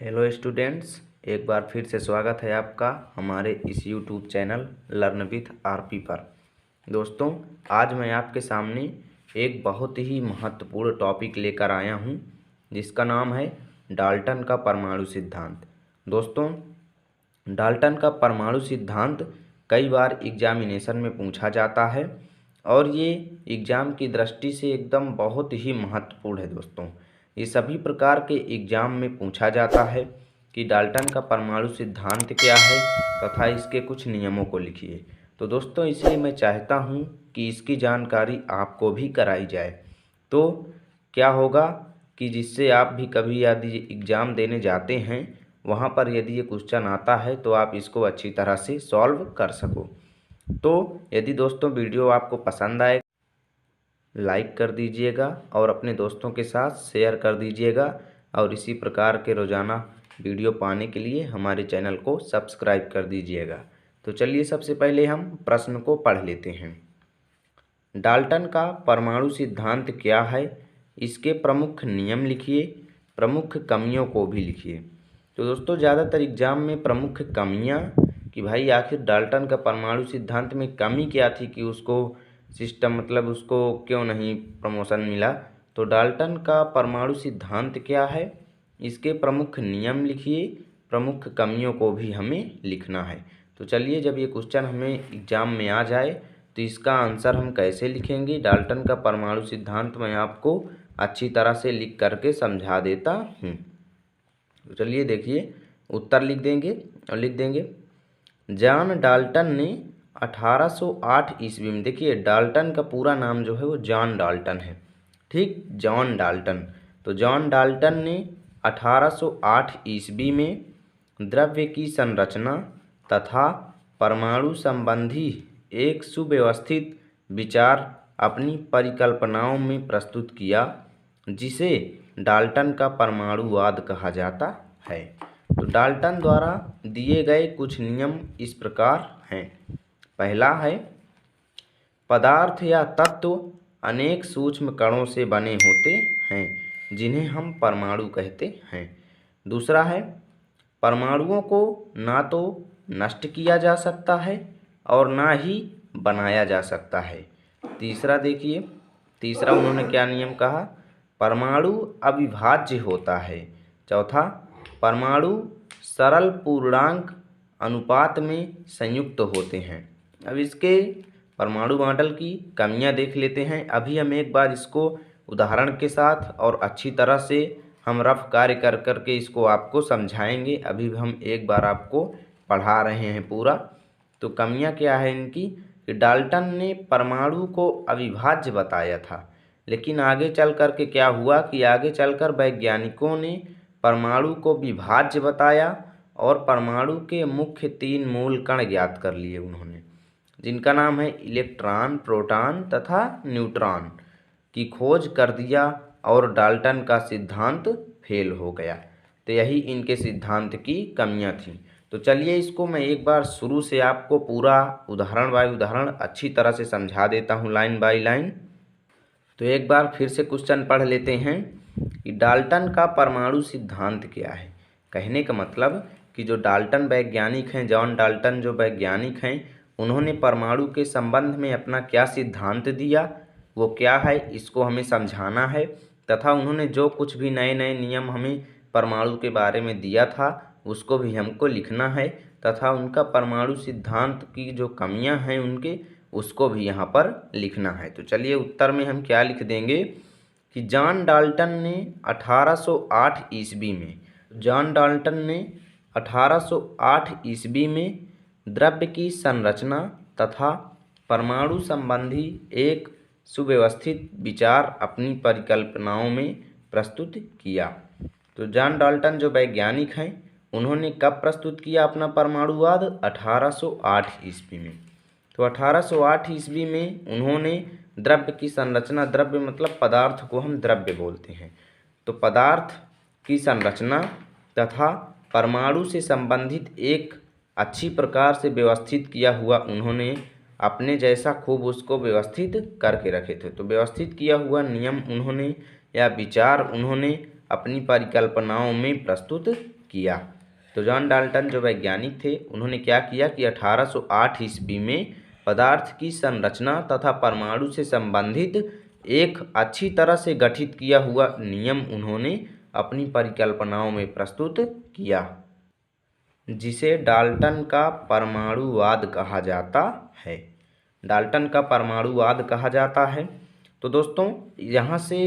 Hello students, एक बार फिर से स्वागत है आपका हमारे इस YouTube channel learn with RP पर। दोस्तों, आज मैं आपके सामने एक बहुत ही महत्वपूर्ण टॉपिक लेकर आया हूं, जिसका नाम है डाल्टन का परमाणु सिद्धांत। दोस्तों, डाल्टन का परमाणु सिद्धांत कई बार एग्जामिनेशन में पूछा जाता है और ये एग्ज़ाम की दृष्टि से एकदम बहुत ही महत्वपूर्ण है। दोस्तों, ये सभी प्रकार के एग्ज़ाम में पूछा जाता है कि डाल्टन का परमाणु सिद्धांत क्या है तथा इसके कुछ नियमों को लिखिए। तो दोस्तों, इसलिए मैं चाहता हूँ कि इसकी जानकारी आपको भी कराई जाए। तो क्या होगा कि जिससे आप भी कभी यदि एग्ज़ाम देने जाते हैं, वहाँ पर यदि ये क्वेश्चन आता है तो आप इसको अच्छी तरह से सॉल्व कर सको। तो यदि दोस्तों वीडियो आपको पसंद आए, लाइक कर दीजिएगा और अपने दोस्तों के साथ शेयर कर दीजिएगा, और इसी प्रकार के रोज़ाना वीडियो पाने के लिए हमारे चैनल को सब्सक्राइब कर दीजिएगा। तो चलिए सबसे पहले हम प्रश्न को पढ़ लेते हैं। डाल्टन का परमाणु सिद्धांत क्या है, इसके प्रमुख नियम लिखिए, प्रमुख कमियों को भी लिखिए। तो दोस्तों, ज़्यादातर एग्जाम में प्रमुख कमियां कि भाई आखिर डाल्टन का परमाणु सिद्धांत में कमी क्या थी कि उसको उसको क्यों नहीं प्रमोशन मिला। तो डाल्टन का परमाणु सिद्धांत क्या है, इसके प्रमुख नियम लिखिए, प्रमुख कमियों को भी हमें लिखना है। तो चलिए, जब ये क्वेश्चन हमें एग्जाम में आ जाए तो इसका आंसर हम कैसे लिखेंगे, डाल्टन का परमाणु सिद्धांत मैं आपको अच्छी तरह से लिख करके समझा देता हूँ। तो चलिए देखिए, उत्तर लिख देंगे और लिख देंगे जॉन डाल्टन ने 1808 ईस्वी में, देखिए डाल्टन का पूरा नाम जो है वो जॉन डाल्टन है, ठीक, जॉन डाल्टन। तो जॉन डाल्टन ने 1808 ईस्वी में द्रव्य की संरचना तथा परमाणु संबंधी एक सुव्यवस्थित विचार अपनी परिकल्पनाओं में प्रस्तुत किया, जिसे डाल्टन का परमाणुवाद कहा जाता है। तो डाल्टन द्वारा दिए गए कुछ नियम इस प्रकार हैं। पहला है, पदार्थ या तत्व अनेक सूक्ष्म कणों से बने होते हैं, जिन्हें हम परमाणु कहते हैं। दूसरा है, परमाणुओं को ना तो नष्ट किया जा सकता है और ना ही बनाया जा सकता है। तीसरा देखिए, तीसरा उन्होंने क्या नियम कहा, परमाणु अविभाज्य होता है। चौथा, परमाणु सरल पूर्णांक अनुपात में संयुक्त होते हैं। अब इसके परमाणु मॉडल की कमियां देख लेते हैं। अभी हम एक बार इसको उदाहरण के साथ और अच्छी तरह से हम रफ कार्य कर करके इसको आपको समझाएंगे। अभी हम एक बार आपको पढ़ा रहे हैं पूरा। तो कमियां क्या है इनकी कि डाल्टन ने परमाणु को अविभाज्य बताया था, लेकिन आगे चल कर के क्या हुआ कि आगे चलकर वैज्ञानिकों ने परमाणु को विभाज्य बताया और परमाणु के मुख्य 3 मूल कण ज्ञात कर लिए उन्होंने, जिनका नाम है इलेक्ट्रॉन, प्रोटॉन तथा न्यूट्रॉन की खोज कर दिया, और डाल्टन का सिद्धांत फेल हो गया। तो यही इनके सिद्धांत की कमियां थी। तो चलिए, इसको मैं एक बार शुरू से आपको पूरा उदाहरण बाय उदाहरण अच्छी तरह से समझा देता हूँ, लाइन बाय लाइन। तो एक बार फिर से क्वेश्चन पढ़ लेते हैं कि डाल्टन का परमाणु सिद्धांत क्या है। कहने का मतलब कि जो डाल्टन वैज्ञानिक हैं, जॉन डाल्टन जो वैज्ञानिक हैं, उन्होंने परमाणु के संबंध में अपना क्या सिद्धांत दिया, वो क्या है, इसको हमें समझाना है। तथा उन्होंने जो कुछ भी नए नए नियम हमें परमाणु के बारे में दिया था, उसको भी हमको लिखना है। तथा उनका परमाणु सिद्धांत की जो कमियां हैं उनके, उसको भी यहाँ पर लिखना है। तो चलिए, उत्तर में हम क्या लिख देंगे कि जॉन डाल्टन ने 1808 ईस्वी में, जॉन डाल्टन ने 1808 ईस्वी में द्रव्य की संरचना तथा परमाणु संबंधी एक सुव्यवस्थित विचार अपनी परिकल्पनाओं में प्रस्तुत किया। तो जॉन डाल्टन जो वैज्ञानिक हैं, उन्होंने कब प्रस्तुत किया अपना परमाणुवाद, 1808 ईस्वी में। तो 1808 ईस्वी में उन्होंने द्रव्य की संरचना, द्रव्य मतलब पदार्थ को हम द्रव्य बोलते हैं, तो पदार्थ की संरचना तथा परमाणु से संबंधित एक अच्छी प्रकार से व्यवस्थित किया हुआ, उन्होंने अपने जैसा खूब उसको व्यवस्थित करके रखे थे। तो व्यवस्थित किया हुआ नियम उन्होंने या विचार उन्होंने अपनी परिकल्पनाओं में प्रस्तुत किया। तो जॉन डाल्टन जो वैज्ञानिक थे उन्होंने क्या किया कि 1808 ईस्वी में पदार्थ की संरचना तथा परमाणु से संबंधित एक अच्छी तरह से गठित किया हुआ नियम उन्होंने अपनी परिकल्पनाओं में प्रस्तुत किया, जिसे डाल्टन का परमाणुवाद कहा जाता है। डाल्टन का परमाणुवाद कहा जाता है। तो दोस्तों यहाँ से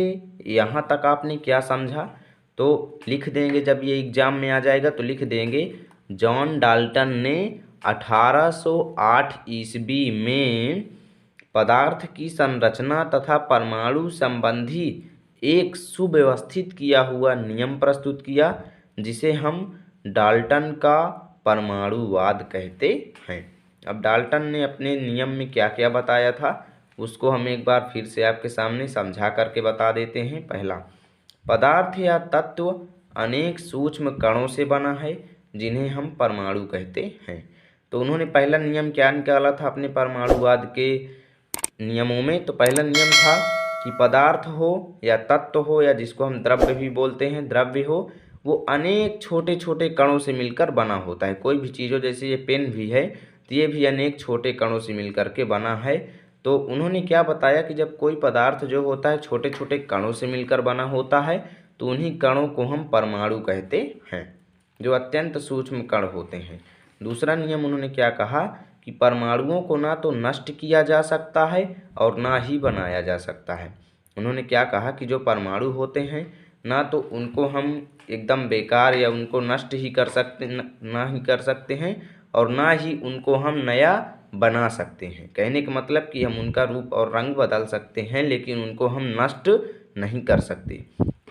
यहाँ तक आपने क्या समझा, तो लिख देंगे, जब ये एग्जाम में आ जाएगा तो लिख देंगे जॉन डाल्टन ने 1808 ईस्वी में पदार्थ की संरचना तथा परमाणु संबंधी एक सुव्यवस्थित किया हुआ नियम प्रस्तुत किया, जिसे हम डाल्टन का परमाणुवाद कहते हैं। अब डाल्टन ने अपने नियम में क्या क्या बताया था उसको हम एक बार फिर से आपके सामने समझा करके बता देते हैं। पहला, पदार्थ या तत्व अनेक सूक्ष्म कणों से बना है जिन्हें हम परमाणु कहते हैं। तो उन्होंने पहला नियम क्या निकाला था अपने परमाणुवाद के नियमों में? तो पहला नियम था कि पदार्थ हो या तत्व हो या जिसको हम द्रव्य भी बोलते हैं, द्रव्य हो, वो अनेक छोटे छोटे कणों से मिलकर बना होता है। कोई भी चीज़ हो, जैसे ये पेन भी है तो ये भी अनेक छोटे कणों से मिलकर के बना है। तो उन्होंने क्या बताया कि जब कोई पदार्थ जो होता है छोटे छोटे कणों से मिलकर बना होता है तो उन्हीं कणों को हम परमाणु कहते हैं, जो अत्यंत सूक्ष्म कण होते हैं। दूसरा नियम उन्होंने क्या कहा कि परमाणुओं को ना तो नष्ट किया जा सकता है और ना ही बनाया जा सकता है। उन्होंने क्या कहा कि जो परमाणु होते हैं ना तो उनको हम एकदम बेकार या उनको नष्ट ही कर सकते ना ही कर सकते हैं और ना ही उनको हम नया बना सकते हैं। कहने का मतलब कि हम उनका रूप और रंग बदल सकते हैं लेकिन उनको हम नष्ट नहीं कर सकते।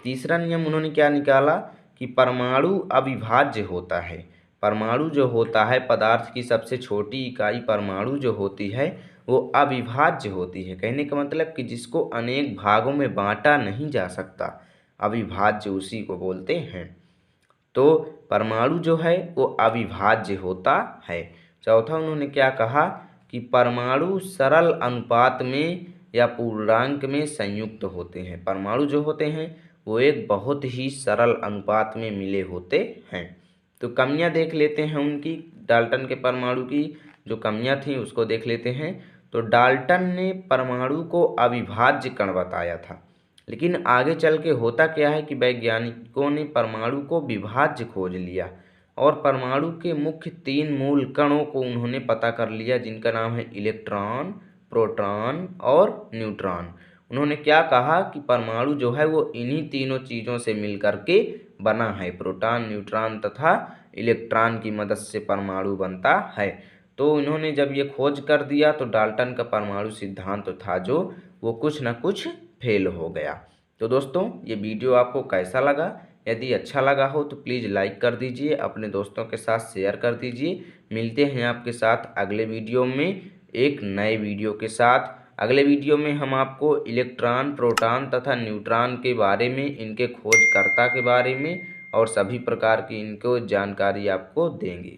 तीसरा नियम उन्होंने क्या निकाला कि परमाणु अविभाज्य होता है। परमाणु जो होता है, पदार्थ की सबसे छोटी इकाई परमाणु जो होती है वो अविभाज्य होती है। कहने का मतलब कि जिसको अनेक भागों में बांटा नहीं जा सकता, अविभाज्य उसी को बोलते हैं। तो परमाणु जो है वो अविभाज्य होता है। चौथा उन्होंने क्या कहा कि परमाणु सरल अनुपात में या पूर्णांक में संयुक्त होते हैं। परमाणु जो होते हैं वो एक बहुत ही सरल अनुपात में मिले होते हैं। तो कमियां देख लेते हैं उनकी, डाल्टन के परमाणु की जो कमियां थी उसको देख लेते हैं। तो डाल्टन ने परमाणु को अविभाज्य कण बताया था, लेकिन आगे चल के होता क्या है कि वैज्ञानिकों ने परमाणु को विभाज्य खोज लिया और परमाणु के मुख्य 3 मूल कणों को उन्होंने पता कर लिया, जिनका नाम है इलेक्ट्रॉन, प्रोटॉन और न्यूट्रॉन। उन्होंने क्या कहा कि परमाणु जो है वो इन्हीं तीनों चीज़ों से मिलकर के बना है। प्रोटॉन, न्यूट्रॉन तथा इलेक्ट्रॉन की मदद से परमाणु बनता है। तो इन्होंने जब ये खोज कर दिया तो डाल्टन का परमाणु सिद्धांत था जो वो कुछ न कुछ फेल हो गया। तो दोस्तों ये वीडियो आपको कैसा लगा? यदि अच्छा लगा हो तो प्लीज़ लाइक कर दीजिए, अपने दोस्तों के साथ शेयर कर दीजिए। मिलते हैं आपके साथ अगले वीडियो में एक नए वीडियो के साथ। अगले वीडियो में हम आपको इलेक्ट्रॉन, प्रोटॉन तथा न्यूट्रॉन के बारे में, इनके खोजकर्ता के बारे में और सभी प्रकार की इनको जानकारी आपको देंगे।